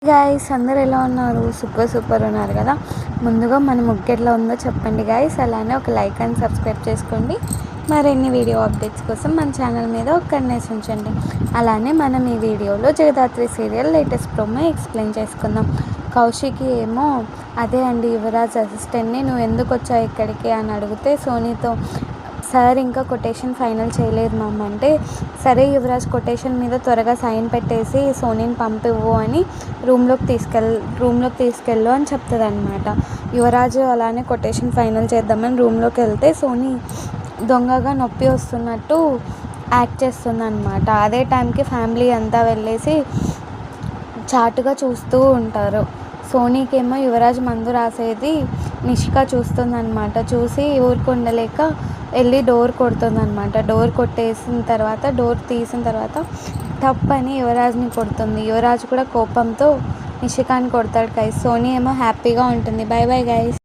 Guys అందరు ఎలా ఉన్నారు? సూపర్ ఉన్నారు కదా. ముందుగా మన ముగ్గు ఎట్లా ఉందో చెప్పండి గాయ్స్. అలానే ఒక లైక్ అండ్ సబ్స్క్రైబ్ చేసుకోండి. మరిన్ని వీడియో అప్డేట్స్ కోసం మన ఛానల్ మీద ఒక కన్నేసి ఉంచండి. అలానే మనం ఈ వీడియోలో Jagadhatri serial latest promo explain చేసుకుందాం. కౌశికి ఏమో అదే అండి యువరాజ్ అసిస్టెంట్ని, నువ్వు ఎందుకు వచ్చావు ఇక్కడికి అని అడిగితే సోనీతో సార్ ఇంకా కొటేషన్ ఫైనల్ చేయలేదు మమ్మ అంటే, సరే యువరాజ్ కొటేషన్ మీద త్వరగా సైన్ పెట్టేసి సోనీని పంపివ్వు అని రూమ్లోకి తీసుకెళ్ళు అని చెప్తుంది అనమాట. యువరాజు అలానే కొటేషన్ ఫైనల్ చేద్దామని రూమ్లోకి వెళ్తే సోనీ దొంగగా నొప్పి వస్తున్నట్టు యాక్ట్ చేస్తుంది అనమాట. అదే టైంకి ఫ్యామిలీ అంతా వెళ్ళేసి చాటుగా చూస్తూ ఉంటారు. సోనీకేమో యువరాజ్ మందు రాసేది నిషిక చూస్తుందన్నమాట. చూసి ఊరుకుండలేక వెళ్ళి డోర్ కొడుతుందన్నమాట. డోర్ తీసిన తర్వాత తప్పని యువరాజ్ని కొడుతుంది. యువరాజ్ కూడా కోపంతో నిషికాని కొడతాడు గైస్. సోనీ ఏమో హ్యాపీగా ఉంటుంది. By bye guys.